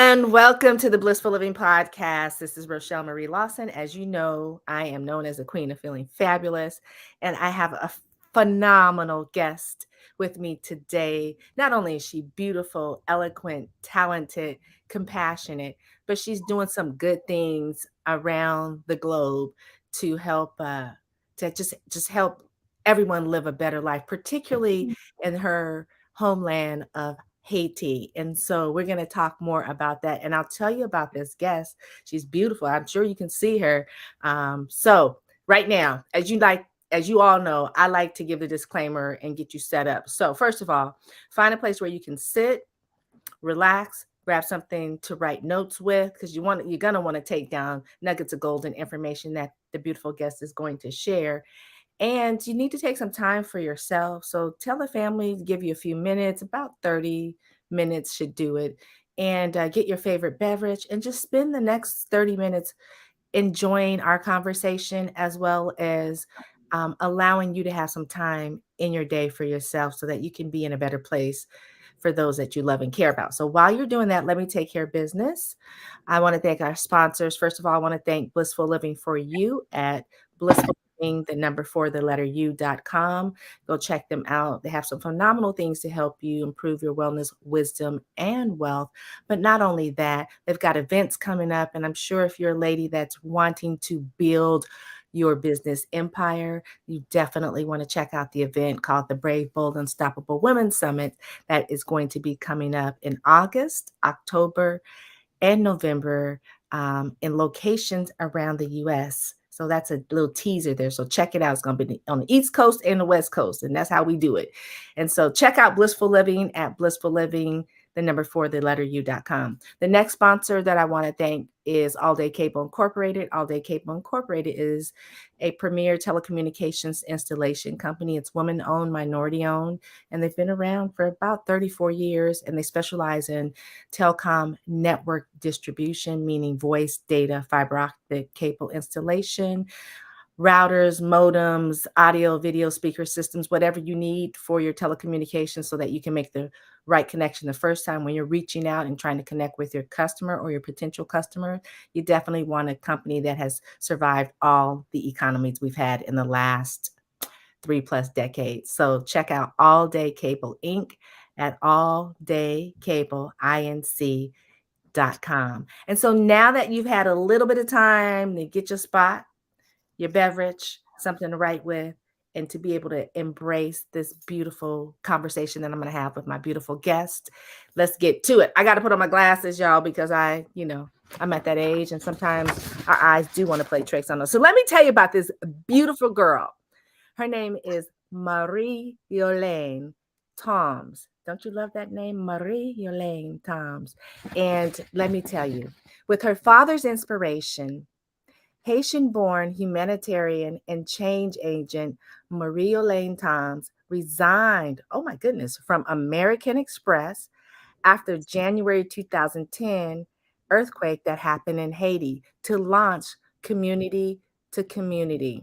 And welcome to the Blissful Living Podcast. This is Rochelle Marie Lawson. As you know, I am known as the Queen of Feeling Fabulous, and I have a phenomenal guest with me today. Not only is she beautiful, eloquent, talented, compassionate, but she's doing some good things around the globe to help to just help everyone live a better life, particularly in her homeland of Haiti. And so we're going to talk more about that. And I'll tell you about this guest. She's beautiful. I'm sure you can see her. So right now, as you all know, I like to give the disclaimer and get you set up. So first of all, find a place where you can sit, relax, grab something to write notes with, because you're gonna want to take down nuggets of golden information that the beautiful guest is going to share. And you need to take some time for yourself. So tell the family to give you a few minutes, about 30 minutes should do it. And get your favorite beverage and just spend the next 30 minutes enjoying our conversation, as well as allowing you to have some time in your day for yourself so that you can be in a better place for those that you love and care about. So while you're doing that, let me take care of business. I want to thank our sponsors. First of all, I want to thank Blissful Living for You at Blissful Living, the number four, the letter U.com. Go check them out. They have some phenomenal things to help you improve your wellness, wisdom, and wealth. But not only that, they've got events coming up. And I'm sure if you're a lady that's wanting to build your business empire, you definitely want to check out the event called the Brave, Bold, Unstoppable Women Summit that is going to be coming up in August, October, and November in locations around the US. So that's a little teaser there. So check it out. It's going to be on the East Coast and the West Coast, and that's how we do it. And so check out Blissful Living at Blissful Living, the number four, the letter U.com. The next sponsor that I want to thank is All Day Cable Incorporated. All Day Cable Incorporated is a premier telecommunications installation company. It's woman owned, minority owned, and they've been around for about 34 years, and they specialize in telecom network distribution, meaning voice, data, fiber optic cable installation, routers, modems, audio, video, speaker systems, whatever you need for your telecommunications so that you can make the right connection the first time when you're reaching out and trying to connect with your customer or your potential customer. You definitely want a company that has survived all the economies we've had in the last 3+ decades. So check out All Day Cable Inc. at alldaycableinc.com. And so now that you've had a little bit of time to get your spot, your beverage, something to write with, and to be able to embrace this beautiful conversation that I'm going to have with my beautiful guest. Let's get to it. I got to put on my glasses, y'all, because I'm at that age, and sometimes our eyes do want to play tricks on us. So let me tell you about this beautiful girl. Her name is Marie Yolaine Toms. Don't you love that name? Marie Yolaine Toms. And let me tell you, with her father's inspiration, Haitian born humanitarian and change agent Marie Elaine Toms resigned, oh my goodness, from American Express after January 2010 earthquake that happened in Haiti to launch Community to Community.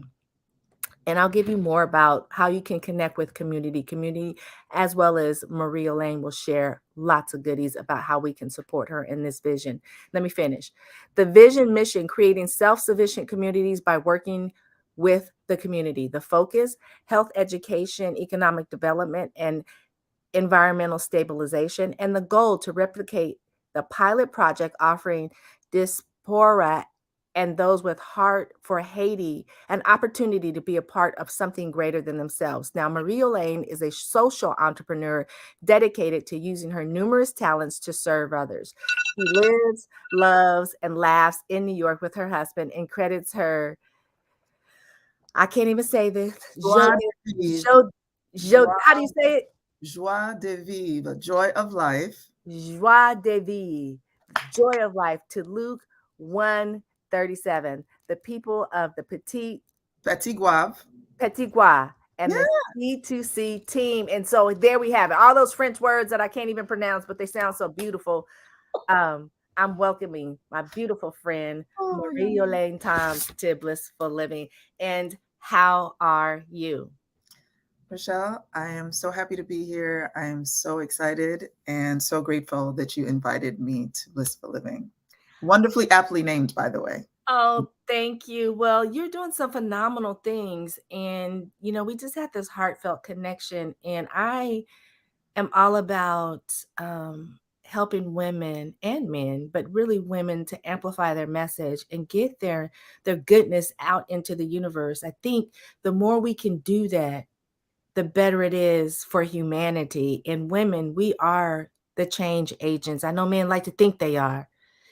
And I'll give you more about how you can connect with community, as well as Maria Lane will share lots of goodies about how we can support her in this vision. Let me finish. The vision mission, creating self-sufficient communities by working with the community. The focus, health education, economic development, and environmental stabilization. And the goal to replicate the pilot project offering diaspora and those with heart for Haiti an opportunity to be a part of something greater than themselves. Now, Marie Elaine is a social entrepreneur dedicated to using her numerous talents to serve others. She lives, loves, and laughs in New York with her husband and credits her, I can't even say this, Joie de vivre. how do you Joie, say it? joie de vivre. Joy of life. Joie de vie, joy of life, to Luke 1:37. The people of the Petit guave. Petit Gua and Yeah. the C2C team. And so there we have it. All those French words that I can't even pronounce, but they sound so beautiful. I'm welcoming my beautiful friend, Oh, yeah. Marie Yolaine Toms, to Blissful Living. And how are you? Rochelle, I am so happy to be here. I am so excited and so grateful that you invited me to Blissful Living. Wonderfully aptly named, by the way. Oh, thank you. Well, you're doing some phenomenal things. And, we just had this heartfelt connection. And I am all about helping women and men, but really women to amplify their message and get their goodness out into the universe. I think the more we can do that, the better it is for humanity. And women, we are the change agents. I know men like to think they are,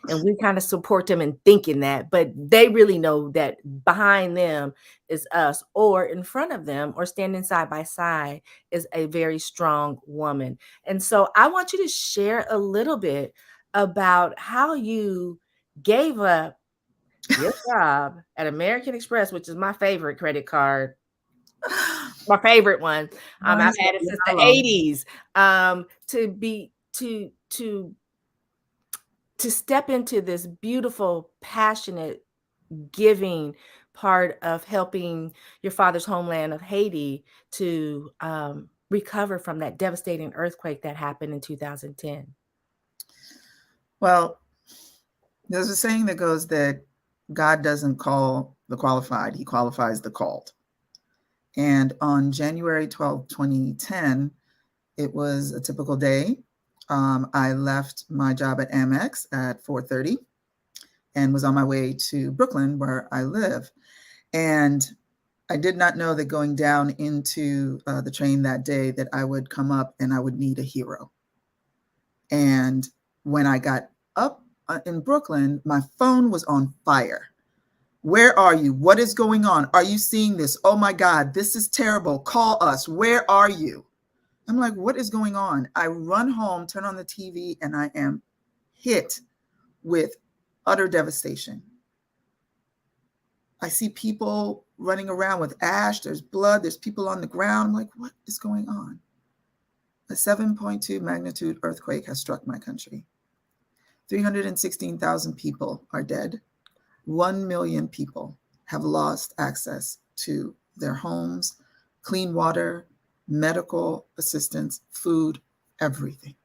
and we kind of support them in thinking that, but they really know that behind them is us, or in front of them, or standing side by side is a very strong woman. And so I want you to share a little bit about how you gave up your job at American Express, which is my favorite credit card, my favorite one. I've Mine's had gonna it be since the hollow. 80s. To be to step into this beautiful, passionate, giving part of helping your father's homeland of Haiti to recover from that devastating earthquake that happened in 2010. Well, there's a saying that goes that God doesn't call the qualified, he qualifies the called. And on January 12th, 2010, it was a typical day. I left my job at Amex at 4:30 and was on my way to Brooklyn, where I live. And I did not know that going down into the train that day that I would come up and I would meet a hero. And when I got up in Brooklyn, my phone was on fire. Where are you? What is going on? Are you seeing this? Oh my God, this is terrible. Call us. Where are you? I'm like, what is going on? I run home, turn on the TV, and I am hit with utter devastation. I see people running around with ash. There's blood. There's people on the ground. I'm like, what is going on? A 7.2 magnitude earthquake has struck my country. 316,000 people are dead. 1 million people have lost access to their homes, clean water, medical assistance, food, everything.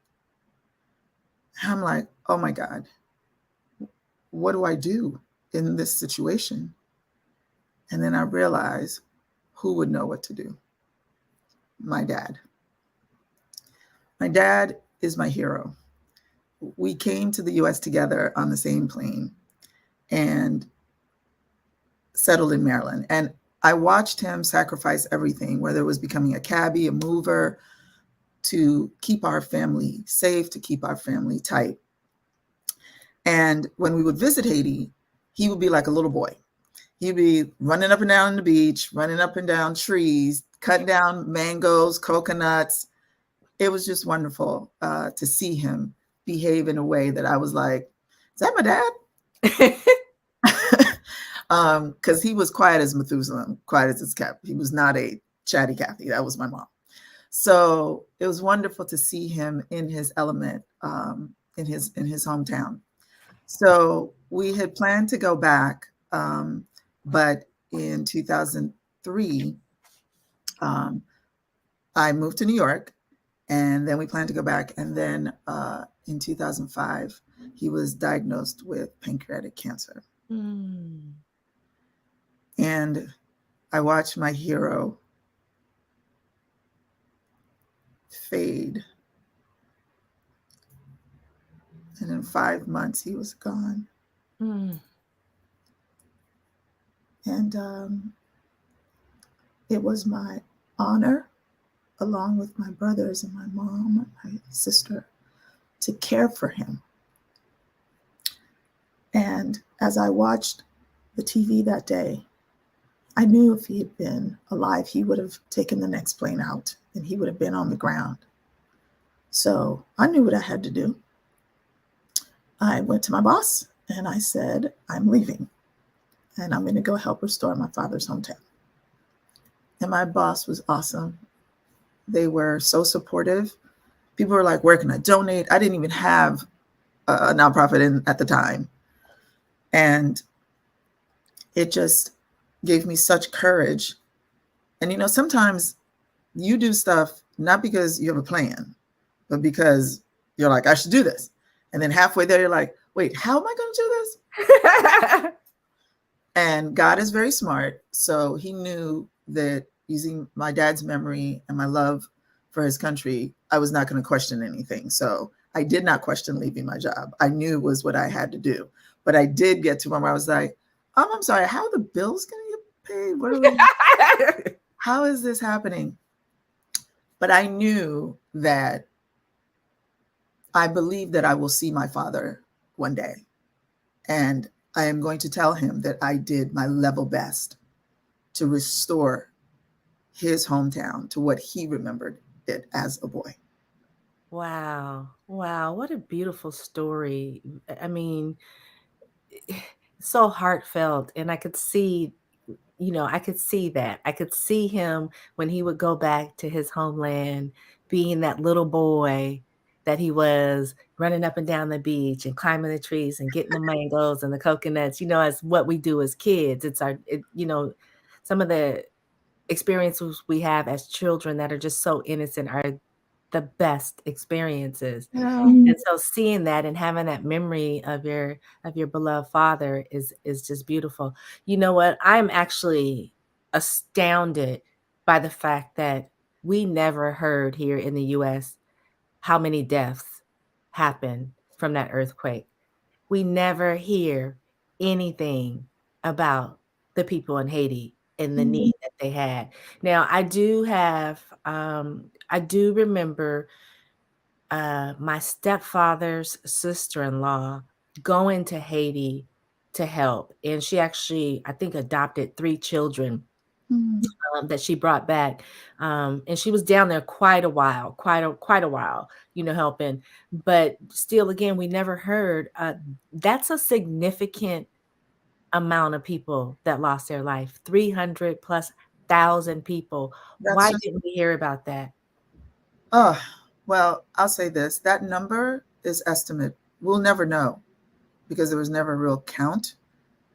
I'm like, oh my God, what do I do in this situation? And then I realize who would know what to do? My dad. My dad is my hero. We came to the US together on the same plane and settled in Maryland. And I watched him sacrifice everything, whether it was becoming a cabbie, a mover, to keep our family safe, to keep our family tight. And when we would visit Haiti, he would be like a little boy. He'd be running up and down the beach, running up and down trees, cutting down mangoes, coconuts. It was just wonderful to see him behave in a way that I was like, is that my dad? Because he was quiet as Methuselah, quiet as it's kept. He was not a chatty Cathy. That was my mom. So it was wonderful to see him in his element, in his hometown. So we had planned to go back, but in 2003, I moved to New York, and then we planned to go back. And then in 2005, he was diagnosed with pancreatic cancer. Mm. And I watched my hero fade. And in 5 months, he was gone. Mm. And it was my honor, along with my brothers and my mom and my sister, to care for him. And as I watched the TV that day, I knew if he had been alive, he would have taken the next plane out and he would have been on the ground. So I knew what I had to do. I went to my boss and I said, I'm leaving and I'm going to go help restore my father's hometown. And my boss was awesome. They were so supportive. People were like, where can I donate? I didn't even have a nonprofit at the time. And it just gave me such courage. And, sometimes You do stuff not because you have a plan, but because you're like, I should do this. And then halfway there, you're like, wait, how am I going to do this? And God is very smart. So he knew that using my dad's memory and my love for his country, I was not going to question anything. So I did not question leaving my job. I knew it was what I had to do. But I did get to one where I was like, I'm sorry, how are the bills going to get paid? What are we, how is this happening? But I knew that I believe that I will see my father one day. And I am going to tell him that I did my level best to restore his hometown to what he remembered it as a boy. Wow. Wow. What a beautiful story. I mean, so heartfelt. And I could see, I could see that. I could see him when he would go back to his homeland, being that little boy that he was, running up and down the beach and climbing the trees and getting the mangoes and the coconuts, as what we do as kids. Some of the experiences we have as children that are just so innocent are the best experiences. Yeah. And so seeing that and having that memory of your beloved father is just beautiful. You know what? I'm actually astounded by the fact that we never heard here in the US how many deaths happened from that earthquake. We never hear anything about the people in Haiti and the need that they had. Now, I do remember my stepfather's sister-in-law going to Haiti to help, and she actually, I think, adopted 3 children Mm. that she brought back, and she was down there quite a while, helping. But still, again, we never heard. That's a significant amount of people that lost their life. 300 plus thousand people. That's Why just, didn't we hear about that? oh, well, I'll say this, that number is estimate. We'll never know because there was never a real count,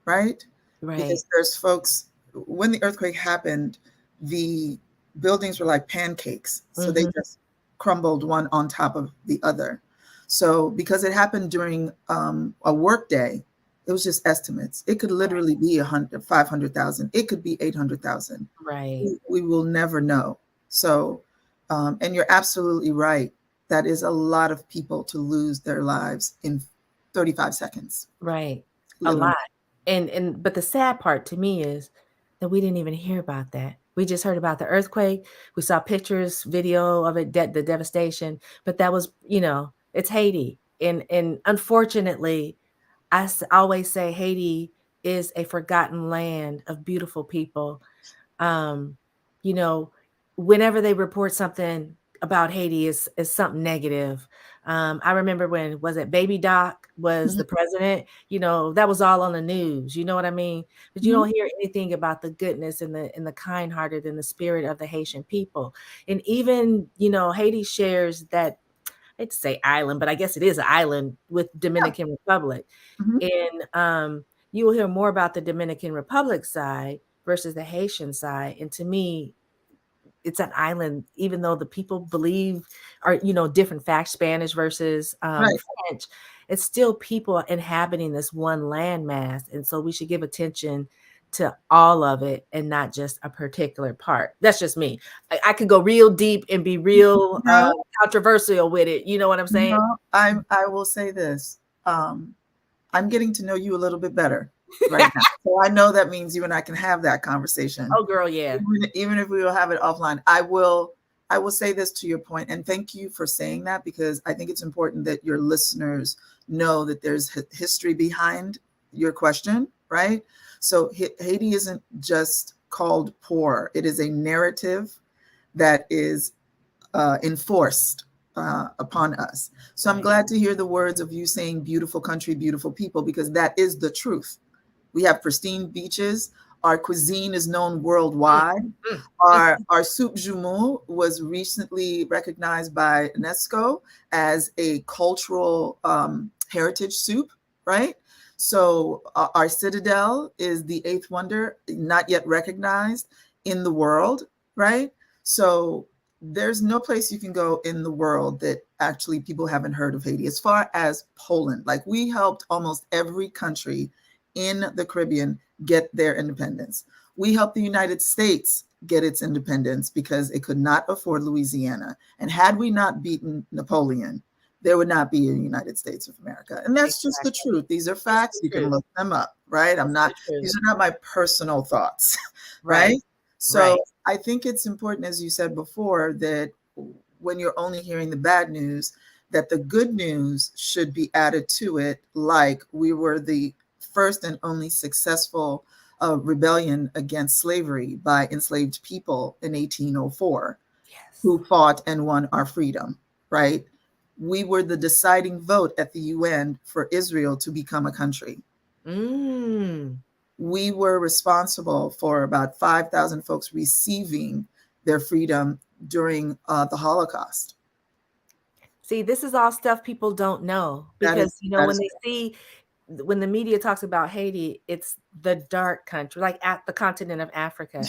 right? Right. Because there's folks, when the earthquake happened, the buildings were like pancakes. So they Hmm. just crumbled one on top of the other. So because it happened during a work day, it was just estimates. It could literally be 100, 500,000. It could be 800,000. Right. We will never know. So, and you're absolutely right. That is a lot of people to lose their lives in 35 seconds, Right. A literally. lot. And but the sad part to me is that we didn't even hear about that. We just heard about the earthquake. We saw pictures, video of it, the devastation, but that was, it's Haiti. And unfortunately, always say Haiti is a forgotten land of beautiful people. um, you know, Whenever they report something about Haiti is something negative. I remember when was it Baby Doc was Mhm, the president, that was all on the news, you know what I mean? But you mhm. don't hear anything about the goodness and the kind hearted and the spirit of the Haitian people. And even, Haiti shares that, I hate to say island, but I guess it is an island with Yeah. Dominican Republic. Mhm. And you will hear more about the Dominican Republic side versus the Haitian side. And to me, it's an island, even though the people believe are, different facts, Spanish versus Right. French, it's still people inhabiting this one landmass. And so we should give attention to all of it and not just a particular part. That's just me. I could go real deep and be real No, controversial with it. You know what I'm saying? no, I will say this. Um, I'm getting to know you a little bit better right now. So I know that means you and I can have that conversation. Oh, girl, yeah. Even if we will have it offline. I will say this to your point, and thank you for saying that because I think it's important that your listeners know that there's history behind your question, right? So Haiti isn't just called poor. It is a narrative that is enforced upon us. So I'm Right. glad to hear the words of you saying beautiful country, beautiful people, because that is the truth. We have pristine beaches. Our cuisine is known Mm, worldwide. mm, mm. Our soup jumeau was recently recognized by UNESCO as a cultural heritage soup, right? So our citadel is the eighth wonder, not yet recognized in the world, right? So there's no place you can go in the world that actually people haven't heard of Haiti. As far as Poland, like we helped almost every country in the Caribbean get their independence. We helped the United States get its independence because it could not afford Louisiana. And had we not beaten Napoleon, there would not be a United States of America. And that's just the Exactly. truth. These are It's facts. the You can truth. look them up, right? It's the truth. These are not my personal thoughts, Right. right? So Right. I think it's important, as you said before, that when you're only hearing the bad news, that the good news should be added to it, like we were the first and only successful rebellion against slavery by enslaved people in 1804, Yes. who fought and won our freedom, right? We were the deciding vote at the UN for Israel to become a country. Mm. We were responsible for about 5,000 folks receiving their freedom during the Holocaust. See, this is all stuff people don't know That because, is when that is they see, when the media talks about Haiti, it's the dark country, like at the continent of Africa.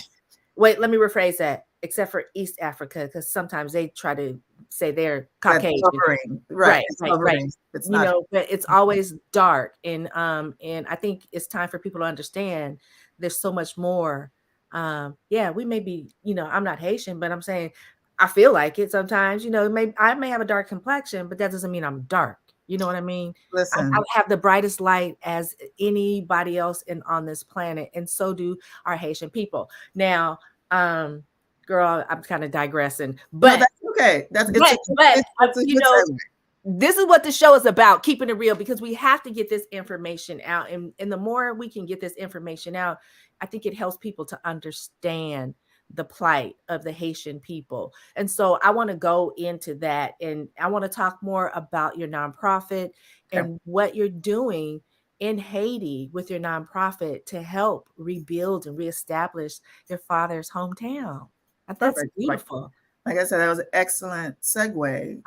Wait, let me rephrase that. Except for East Africa, because sometimes they try to say they're that's Caucasian. hovering, right? Right, It's right, right. hovering. It's not. But it's always dark, and I think it's time for people to understand there's so much more. Yeah, we may be, I'm not Haitian, but I'm saying I feel like it sometimes. I may have a dark complexion, but that doesn't mean I'm dark. You know what I mean? I Listen, have the brightest light as anybody else on this planet, and so do our Haitian people. Now, um, girl, I'm kind of digressing, no, but that's okay. It's a good segue. this is what the show is about, keeping it real, because we have to get this information out, and the more we can get this information out, I think it helps people to understand the plight of the Haitian people. And so I want to go into that, and I want to talk more about your nonprofit Okay, and what you're doing in Haiti with your nonprofit to help rebuild and reestablish your father's hometown. That's perfect. beautiful. Like I said, that was an excellent segue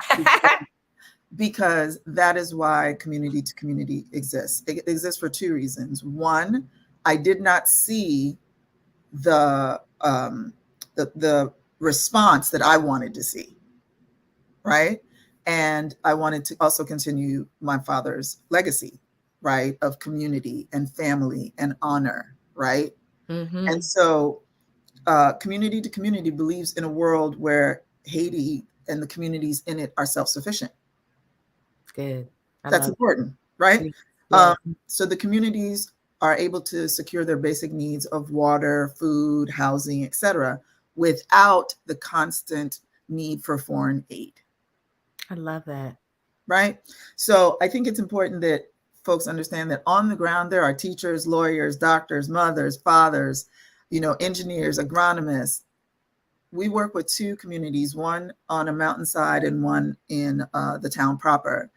because that is why community to community exists. It exists for two reasons. One, I did not see the the response that I wanted to see, right? And I wanted to also continue my father's legacy, right, of community and family and honor, right? And Mm-hmm. so community to community believes in a world where Haiti and the communities in it are self-sufficient. Good. I That's love important, right? it. Um, Yes. so the communities are able to secure their basic needs of water, food, housing, etc., without the constant need for foreign aid, I love that. right? So I think it's important that folks understand that on the ground there are teachers, lawyers, doctors, mothers, fathers, engineers, agronomists. We work with two communities, one on a mountainside and one in the town proper.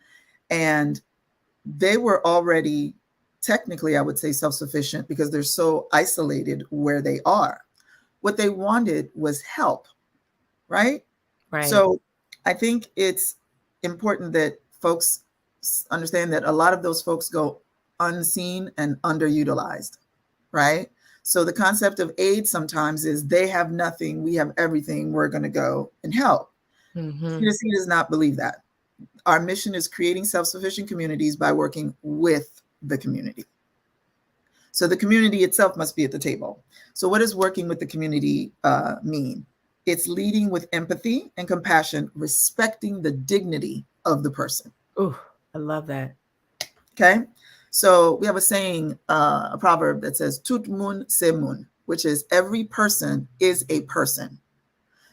And they were already technically, I would say, self-sufficient because they're so isolated where they are. What they wanted was help, right? Right. So I think it's important that folks understand that a lot of those folks go unseen and underutilized, right? So the concept of aid sometimes is they have nothing, we have everything, we're going to go and help. Mm-hmm. CDC does not believe that. Our mission is creating self-sufficient communities by working with the community. So the community itself must be at the table. So what does working with the community mean? It's leading with empathy and compassion, respecting the dignity of the person. Oh, I love that. Okay. So we have a saying, a proverb that says, tout moun c'est moun, which is every person is a person.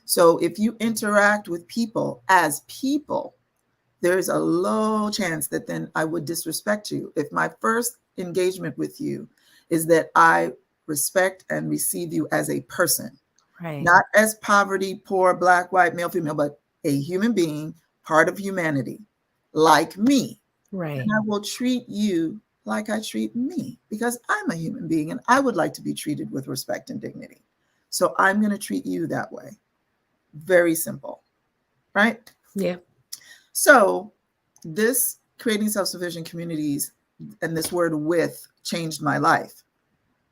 So if you interact with people as people, there's a low chance that then I would disrespect you. If my first engagement with you is that I respect and receive you as a person, Right. not as poverty, poor, black, white, male, female, but a human being, part of humanity, like me, then Right. I will treat you like I treat me because I'm a human being and I would like to be treated with respect and dignity. So I'm going to treat you that way. Very simple, right? Yeah. So this creating self-sufficient communities and this word with changed my life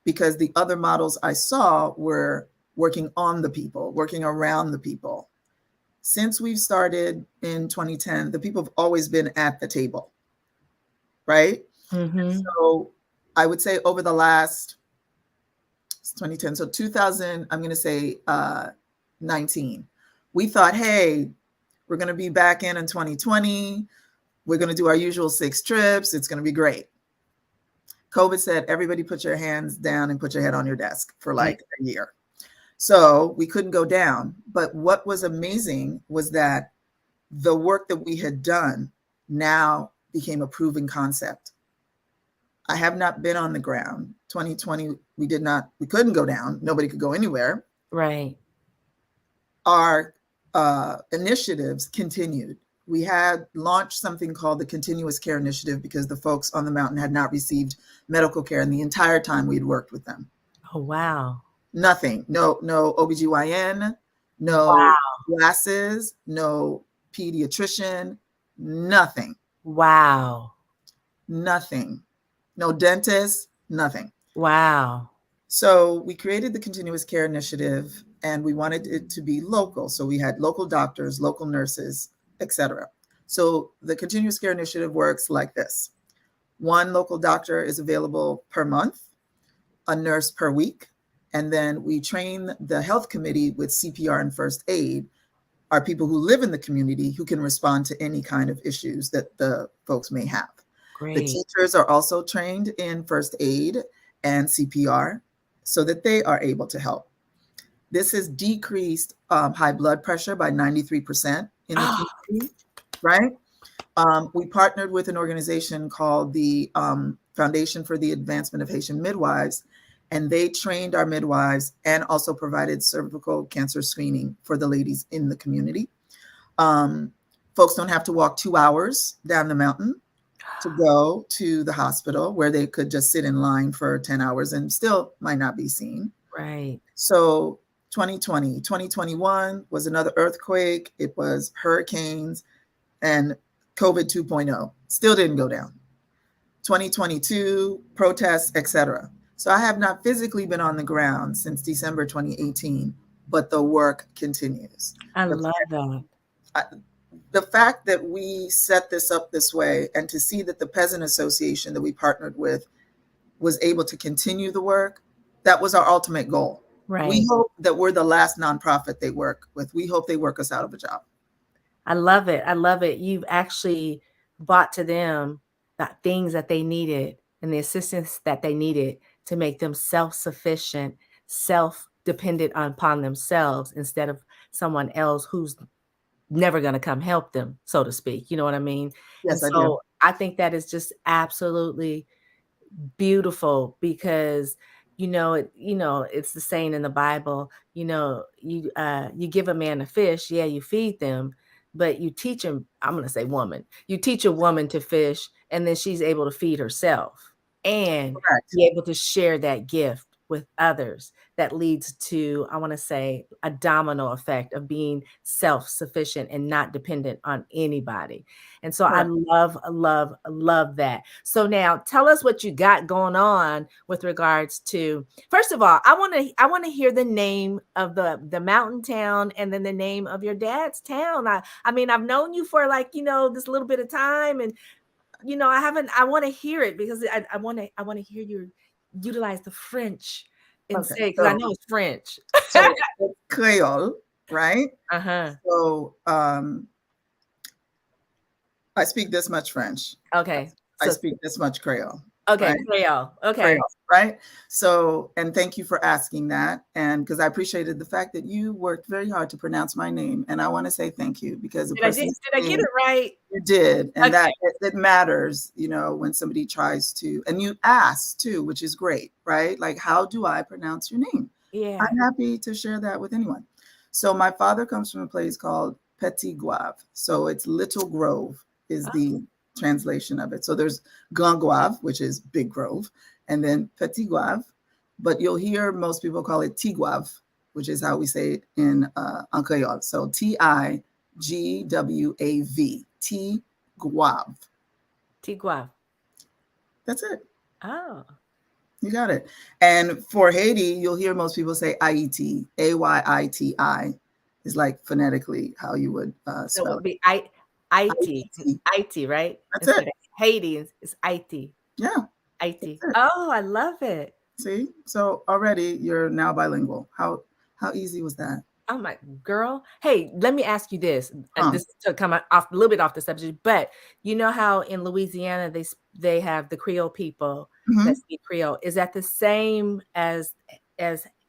because the other models I saw were working on the people, working around the people. Since we've started in 2010, the people have always been at the table, right? Mm-hmm. So I would say over the last 2010, so 2000, I'm going to say 19, we thought, hey, we're going to be back in 2020. We're going to do our usual 6 trips. It's going to be great. COVID said, everybody put your hands down and put your head on your desk for like a year. So we couldn't go down. But what was amazing was that the work that we had done now became a proven concept. I have not been on the ground. 2020, we couldn't go down. Nobody could go anywhere. Right. Our initiatives continued. We had launched something called the Continuous Care Initiative because the folks on the mountain had not received medical care in the entire time we had worked with them. Oh, wow. Nothing. No OBGYN, no glasses, no pediatrician, nothing. Wow. Nothing. No dentist, nothing. Wow. So we created the Continuous Care Initiative and we wanted it to be local. So we had local doctors, local nurses, etc. So the Continuous Care Initiative works like this. 1 local doctor is available per month, a nurse per week, and then we train the health committee with CPR and first aid, are people who live in the community who can respond to any kind of issues that the folks may have. Great. The teachers are also trained in first aid and CPR so that they are able to help. This has decreased high blood pressure by 93% in the community, right? We partnered with an organization called the Foundation for the Advancement of Haitian Midwives, and they trained our midwives and also provided cervical cancer screening for the ladies in the community. Folks don't have to walk 2 hours down the mountain to go to the hospital where they could just sit in line for 10 hours and still might not be seen. Right. So 2020, 2021 was another earthquake. It was hurricanes and COVID 2.0 still didn't go down. 2022 protests, etc. So I have not physically been on the ground since December 2018, but the work continues. I love that. The fact that we set this up this way and to see that the Peasant Association that we partnered with was able to continue the work, that was our ultimate goal. Right. We hope that we're the last nonprofit they work with. We hope they work us out of a job. I love it. I love it. You've actually brought to them the things that they needed and the assistance that they needed to make them self-sufficient, self-dependent upon themselves instead of someone else who's never going to come help them, so to speak. You know what I mean? Yes, and I do. I think that is just absolutely beautiful because it's the saying in the Bible, you give a man a fish, yeah, you feed them, but you teach him, I'm going to say woman, you teach a woman to fish and then she's able to feed herself and be able to share that gift with others. That leads to, I want to say, a domino effect of being self-sufficient and not dependent on anybody. And so I love that. So now tell us what you got going on with regards to, first of all, I want to hear the name of the mountain town and then the name of your dad's town. I mean, I've known you for this little bit of time, and I want to hear it because I want to hear you utilize the French and say, because I know it's French. So it's Creole, right? Uh-huh. So I speak this much French. Okay. I speak this much Creole. Okay, right? Creole. Okay. Creole, right? So, and thank you for asking that. And because I appreciated the fact that you worked very hard to pronounce my name. And I want to say thank you because did I get it right? You did. And okay. that matters, when somebody tries to, and you ask too, which is great, right? Like, how do I pronounce your name? Yeah. I'm happy to share that with anyone. So my father comes from a place called Petit Guave. So it's Little Grove is the translation of it. So there's Grand Guave, which is Big Grove, and then Petit Guave. But you'll hear most people call it Tigouave, which is how we say it in Creole. So Tigwav, Tigouave. Tigouave. That's it. Oh. You got it. And for Haiti, you'll hear most people say Haiti, Ayti, is like phonetically how you would So it spell would it. be IT, Haiti. IT, right? That's Instead it. of Haiti, it's IT, Yeah, IT. that's it. Oh, I love it. See, so already you're now bilingual. How easy was that? Oh my girl. Hey, let me ask you this. Huh? This to come off a little bit off the subject, but you know how in Louisiana they have the Creole people that Hmm. speak Creole. Is that the same as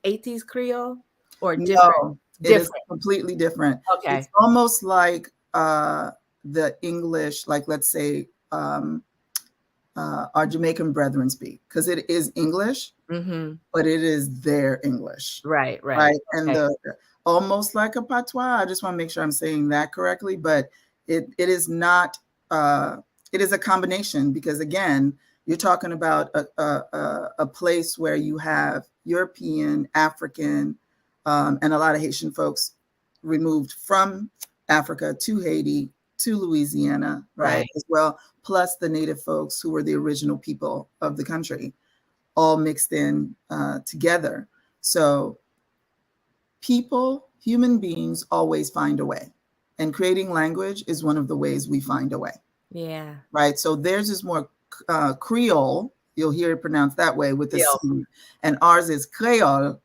Haiti's Creole or different? No, it is Different. completely different. It's Okay. almost like the English, like let's say our Jamaican brethren speak, because it is English, Mm-hmm. but it is their English, Right, right. right? And Okay. the almost like a patois. I just want to make sure I'm saying that correctly, but it is not. Uh, it is a combination because again, you're talking about a place where you have European, African, and a lot of Haitian folks removed from Africa to Haiti to Louisiana, right? Right. As well, plus the native folks who were the original people of the country all mixed in together. So people, human beings always find a way. And creating language is one of the ways we find a way, Yeah. right? So theirs is more Creole. You'll hear it pronounced that way with a C. Creole. And ours is Creole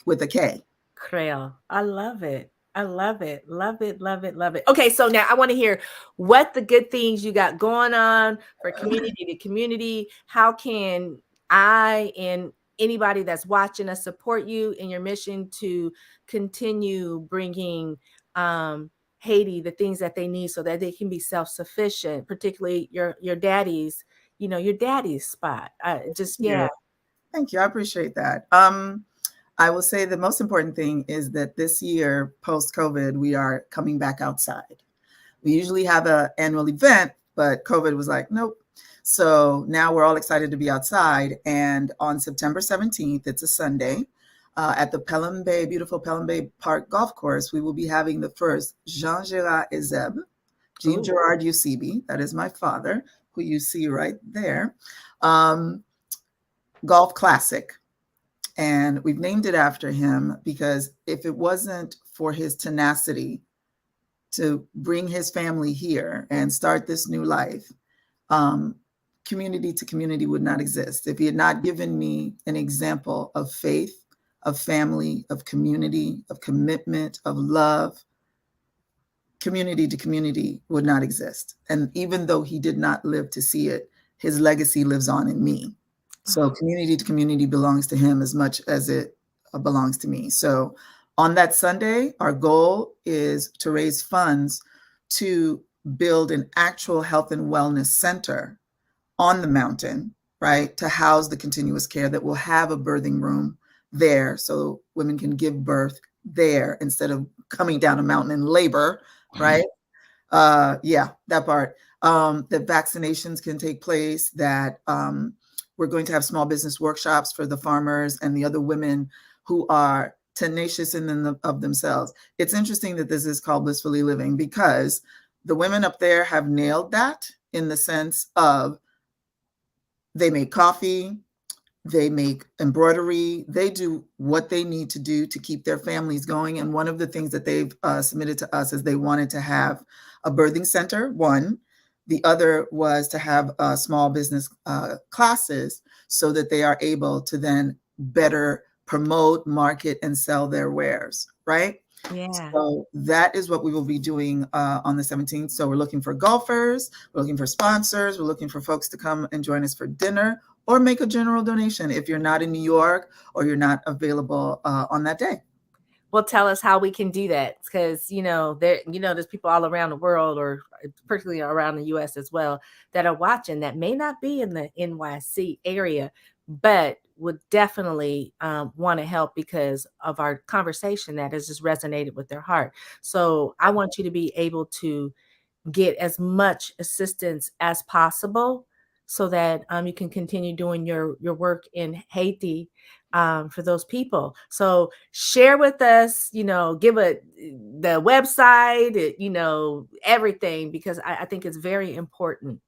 with a K. Creole. I love it. I love it. Love it. Love it. Love it. Okay, so now I want to hear what the good things you got going on for community to community. How can I and anybody that's watching us support you in your mission to continue bringing um, Haiti the things that they need so that they can be self-sufficient, particularly your daddy's, your daddy's spot. Just Yeah. yeah. Thank you. I appreciate that. I will say the most important thing is that this year, post COVID, we are coming back outside. We usually have an annual event, but COVID was like, nope. So now we're all excited to be outside. And on September 17th, it's a Sunday, at the Pelham Bay, beautiful Pelham Bay Park Golf Course, we will be having the first Jean Gerard Ezeb, Jean Ooh. Gerard UCB, that is my father, who you see right there, um, Golf Classic. And we've named it after him because if it wasn't for his tenacity to bring his family here and start this new life, um, community to community would not exist. If he had not given me an example of faith, of family, of community, of commitment, of love, community to community would not exist. And even though he did not live to see it, his legacy lives on in me. So community to community belongs to him as much as it belongs to me. So on that Sunday, our goal is to raise funds to build an actual health and wellness center on the mountain, right? To house the continuous care that will have a birthing room there so women can give birth there instead of coming down a mountain in labor, right? Yeah, that part. That vaccinations can take place, that we're going to have small business workshops for the farmers and the other women who are tenacious in of themselves. It's interesting that this is called blissfully living because the women up there have nailed that in the sense of they make coffee, they make embroidery, they do what they need to do to keep their families going. And one of the things that they've submitted to us is they wanted to have a birthing center, one. The other was to have small business classes so that they are able to then better promote, market, and sell their wares, right? Yeah. So that is what we will be doing on the 17th. So we're looking for golfers, we're looking for sponsors, we're looking for folks to come and join us for dinner or make a general donation if you're not in New York or you're not available on that day. Well, tell us how we can do that because there's people all around the world, or particularly around the U.S. as well, that are watching that may not be in the NYC area, but would definitely want to help because of our conversation that has just resonated with their heart. So I want you to be able to get as much assistance as possible so that you can continue doing your work in Haiti for those people. So share with us, give the website, everything, because I think it's very important.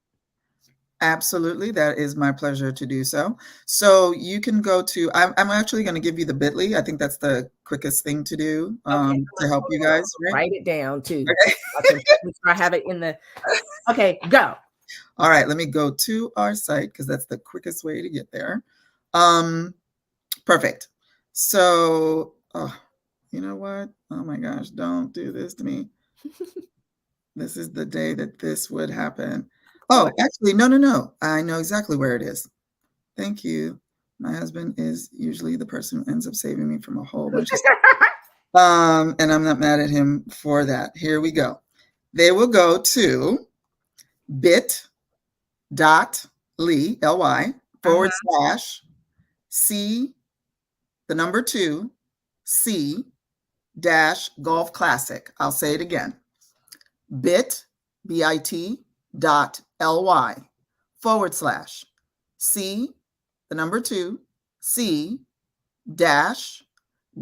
Absolutely. That is my pleasure to do so. So you can go to, I'm actually going to give you the bit.ly. I think that's the quickest thing to do Okay, to help you guys, right? write it down too. Okay. I can make sure I have it in the. Okay, go. All right. Let me go to our site because that's the quickest way to get there. Um, Perfect. So, oh, you know what? Oh my gosh, don't do this to me. This is the day that this would happen. Oh, What? actually, no, no, no. I know exactly where it is. Thank you. My husband is usually the person who ends up saving me from a whole bunch of stuff. And I'm not mad at him for that. Here we go. They will go to bit.ly forward Uh-huh. slash C, the number two, C dash golf classic. I'll say it again. bit dot ly forward slash C, the number two, C dash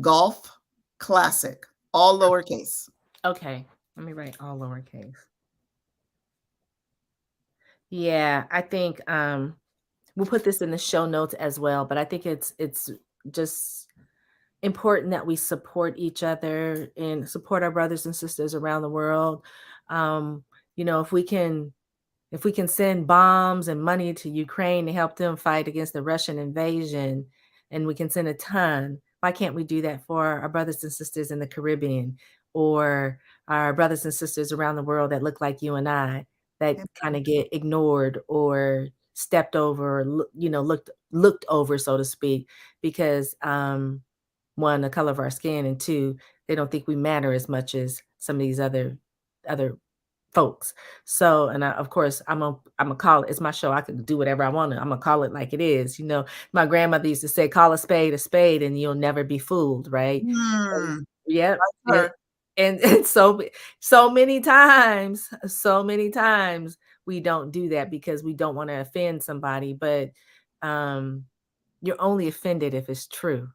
golf classic, all lowercase. Okay, let me write all lowercase. Yeah, I think we'll put this in the show notes as well, but I think it's just important that we support each other and support our brothers and sisters around the world. Um, you know, if we can send bombs and money to Ukraine to help them fight against the Russian invasion, and we can send a ton, why can't we do that for our brothers and sisters in the Caribbean or our brothers and sisters around the world that look like you and I that kind of get ignored or stepped over, or, looked over, so to speak, because one, the color of our skin, and two, they don't think we matter as much as some of these other folks. So, and of course, I'm gonna call it. It's my show. I can do whatever I want to. I'm gonna call it like it is. You know, my grandmother used to say, "Call a spade, and you'll never be fooled." Right? And, Hmm. yep. That's her. And so many times we don't do that because we don't want to offend somebody. But um, you're only offended if it's true.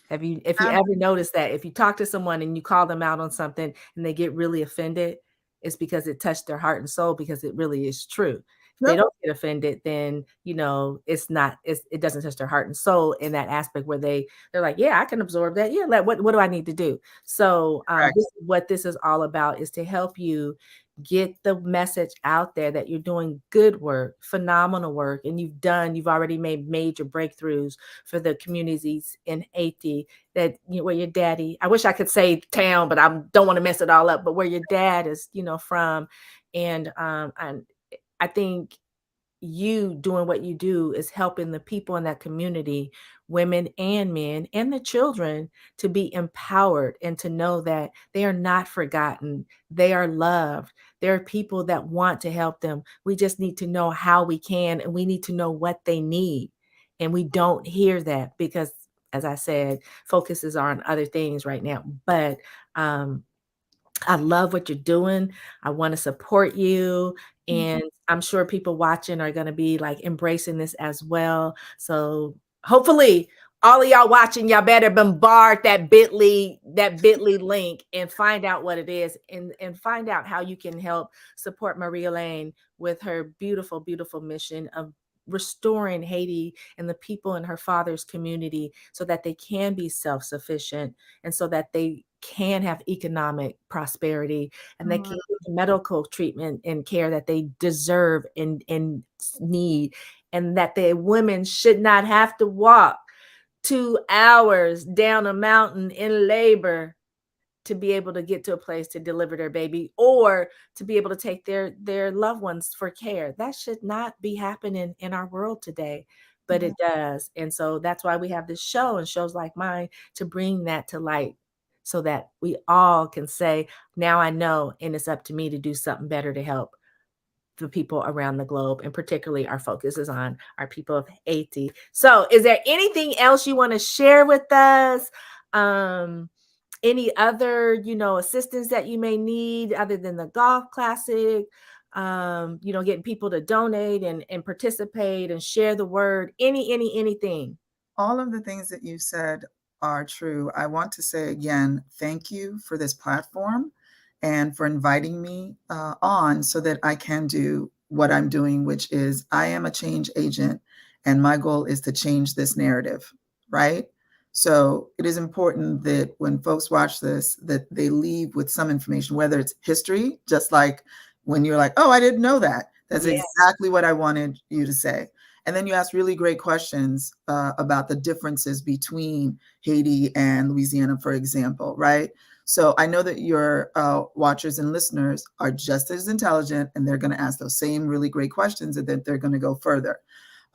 If you ever notice that if you talk to someone and you call them out on something and they get really offended, it's because it touched their heart and soul because it really is true. If they Yep. don't get offended, then it doesn't touch their heart and soul in that aspect where they're like, yeah, I can absorb that. Yeah, like what do I need to do? So Correct. this is what this is all about, is to help you get the message out there that you're doing good work, phenomenal work, and you've already made major breakthroughs for the communities in Haiti that where your daddy, I wish I could say town, but I don't want to mess it all up, but where your dad is, from. And I think you doing what you do is helping the people in that community, women and men and the children, to be empowered and to know that they are not forgotten. They are loved. There are people that want to help them. We just need to know how we can, and we need to know what they need. And we don't hear that because, as I said, focuses are on other things right now. But I love what you're doing. I want to support you. And I'm sure people watching are going to be like embracing this as well. So hopefully, all of y'all watching, y'all better bombard that bit.ly link and find out what it is, and find out how you can help support Maria Lane with her beautiful, beautiful mission of restoring Haiti and the people in her father's community so that they can be self-sufficient, and so that they can have economic prosperity, and they can Mhm. get the medical treatment and care that they deserve and need, and that the women should not have to walk 2 hours down a mountain in labor to be able to get to a place to deliver their baby, or to be able to take their loved ones for care. That should not be happening in our world today, but Yeah. it does. And so that's why we have this show and shows like mine to bring that to light, so that we all can say, now I know, and it's up to me to do something better to help the people around the globe, and particularly our focus is on our people of Haiti. So is there anything else you want to share with us? um any other assistance that you may need other than the golf classic, getting people to donate and participate and share the word, anything? All of the things that you said are true. I want to say again, thank you for this platform and for inviting me on so that I can do what I'm doing, which is I am a change agent, and my goal is to change this narrative, right? So it is important that when folks watch this, that they leave with some information, whether it's history, just like when you're like, oh, I didn't know that. That's Yeah. exactly what I wanted you to say. And then you ask really great questions about the differences between Haiti and Louisiana, for example, right? So I know that your watchers and listeners are just as intelligent, and they're going to ask those same really great questions, and then they're going to go further.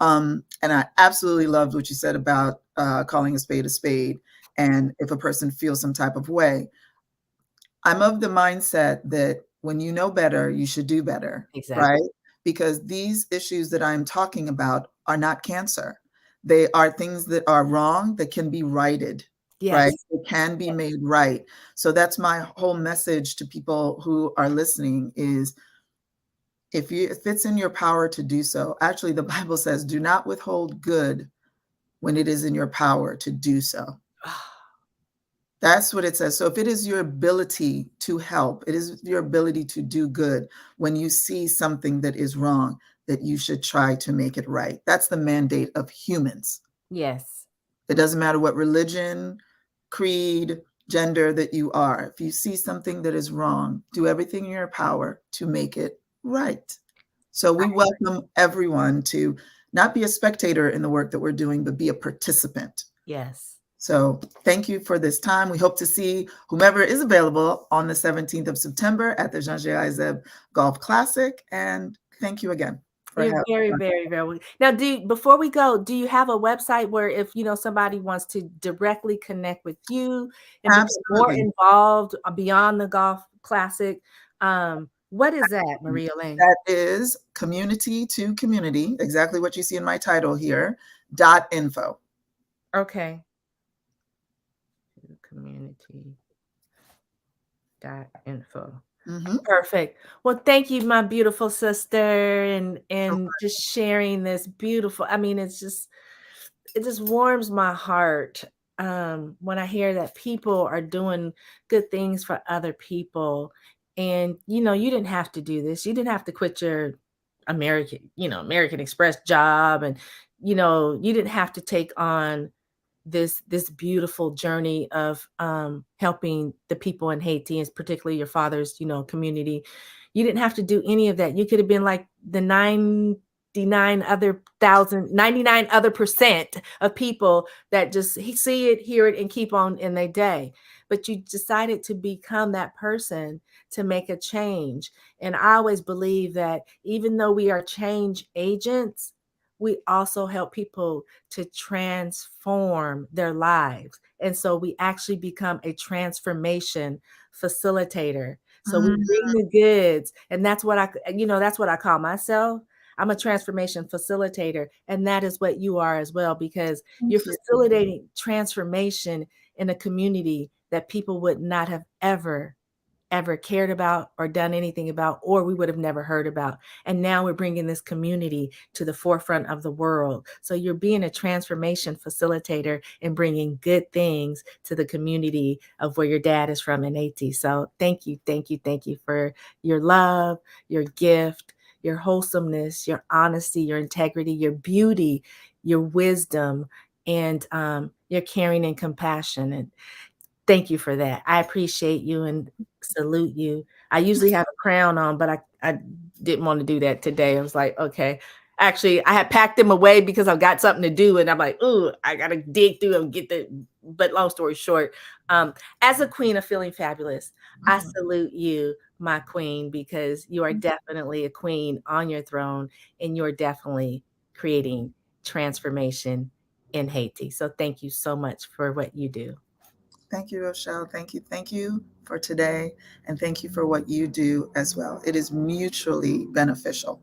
And I absolutely loved what you said about calling a spade a spade. And if a person feels some type of way, I'm of the mindset that when you know better, you should do better, Exactly. right? Because these issues that I'm talking about are not cancer. They are things that are wrong that can be righted, right? Yes. It can be made right. So that's my whole message to people who are listening is if it's in your power to do so, actually the Bible says, do not withhold good when it is in your power to do so. That's what it says. So if it is your ability to help, it is your ability to do good when you see something that is wrong, that you should try to make it right. That's the mandate of humans. Yes. It doesn't matter what religion, creed, gender that you are. If you see something that is wrong, do everything in your power to make it right. So we welcome everyone to not be a spectator in the work that we're doing, but be a participant. Yes. So thank you for this time. We hope to see whomever is available on the 17th of September at the Jean-Gérard Zeb Golf Classic. And thank you again for You're very, having very, very now. Before we go, do you have a website where if somebody wants to directly connect with you and become more Absolutely. involved beyond the golf classic? What is that, Maria Lane? That is community to community, exactly what you see in my title here, .info. Okay. Community.info. Mm-hmm. Perfect. Well, thank you, my beautiful sister, and just sharing this beautiful. I mean, it just warms my heart when I hear that people are doing good things for other people. And you didn't have to do this. You didn't have to quit your American Express job, and you didn't have to take on this beautiful journey of helping the people in Haiti, and particularly your father's community. You didn't have to do any of that. You could have been like the 99 other percent of people that just see it, hear it, and keep on in their day. But you decided to become that person to make a change. And I always believe that even though we are change agents, we also help people to transform their lives. And so we actually become a transformation facilitator. So we bring the goods, and that's what I call myself. I'm a transformation facilitator, and that is what you are as well, because you're Thank you. facilitating transformation in a community that people would not have ever cared about or done anything about, or we would have never heard about. And now we're bringing this community to the forefront of the world. So you're being a transformation facilitator and bringing good things to the community of where your dad is from in Haiti. So thank you, thank you, thank you for your love, your gift, your wholesomeness, your honesty, your integrity, your beauty, your wisdom, and your caring and compassion. And thank you for that. I appreciate you and salute you. I usually have a crown on, but I didn't want to do that today. I was like, okay. Actually, I had packed them away because I've got something to do, and I'm like, ooh, I gotta dig through and get the. But long story short, as a queen of feeling fabulous, I salute you, my queen, because you are definitely a queen on your throne, and you're definitely creating transformation in Haiti. So thank you so much for what you do. Thank you, Rochelle. Thank you. Thank you for today. And thank you for what you do as well. It is mutually beneficial.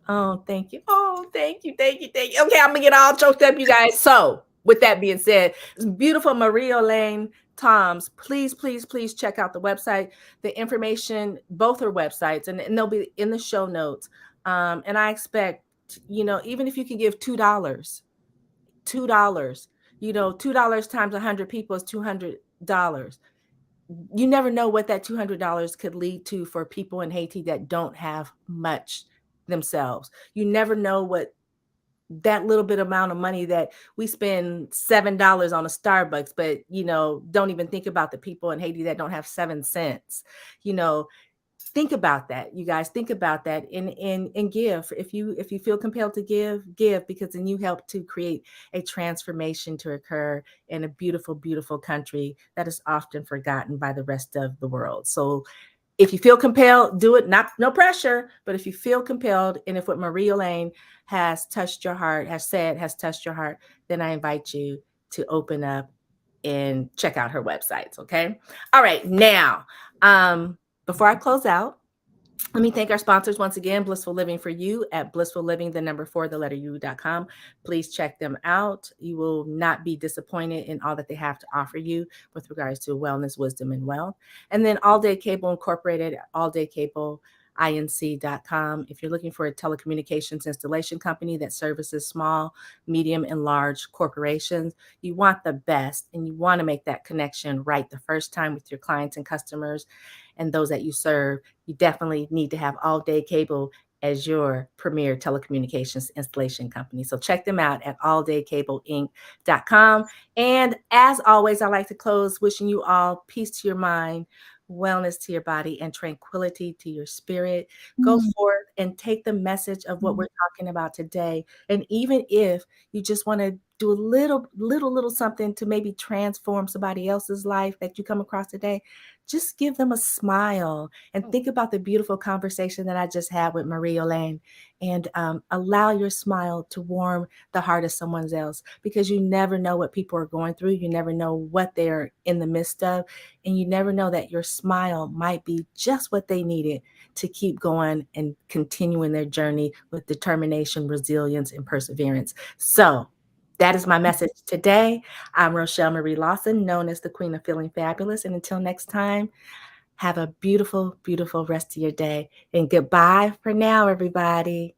Oh, thank you. Oh, thank you. Thank you. Thank you. Okay, I'm gonna get all choked up, you guys. So, with that being said, it's beautiful Maria Lane Toms. Please, please, please check out the website. The information, both her websites, and they'll be in the show notes. And I expect, even if you can give $2, $2, $2 times 100 people is $200. You never know what that $200 could lead to for people in Haiti that don't have much themselves. You never know what that little bit amount of money that we spend $7 on a Starbucks, but don't even think about the people in Haiti that don't have 7 cents. You know, think about that, you guys. Think about that, and give. If you feel compelled to give, because then you help to create a transformation to occur in a beautiful, beautiful country that is often forgotten by the rest of the world. So if you feel compelled, do it. Not no pressure, but if you feel compelled, and if what Marie-Elaine has touched your heart, has touched your heart, then I invite you to open up and check out her websites. Okay. All right. Now, before I close out, let me thank our sponsors once again, Blissful Living for You at Blissful Living, the number 4, the letter U.com. Please check them out. You will not be disappointed in all that they have to offer you with regards to wellness, wisdom, and wealth. And then All Day Cable Incorporated, All Day Cable inc.com. If you're looking for a telecommunications installation company that services small, medium, and large corporations, you want the best, and you want to make that connection right the first time with your clients and customers and those that you serve, you definitely need to have All Day Cable as your premier telecommunications installation company. So check them out at alldaycableinc.com. And as always, I like to close wishing you all peace to your mind, wellness to your body, and tranquility to your spirit. Go forth and take the message of what we're talking about today. And even if you just want to do a little something to maybe transform somebody else's life that you come across today, just give them a smile and think about the beautiful conversation that I just had with Marie-Elaine, and allow your smile to warm the heart of someone else, because you never know what people are going through. You never know what they're in the midst of, and you never know that your smile might be just what they needed to keep going and continuing their journey with determination, resilience, and perseverance. So that is my message today. I'm Rochelle Marie Lawson, known as the Queen of Feeling Fabulous. And until next time, have a beautiful, beautiful rest of your day. And goodbye for now, everybody.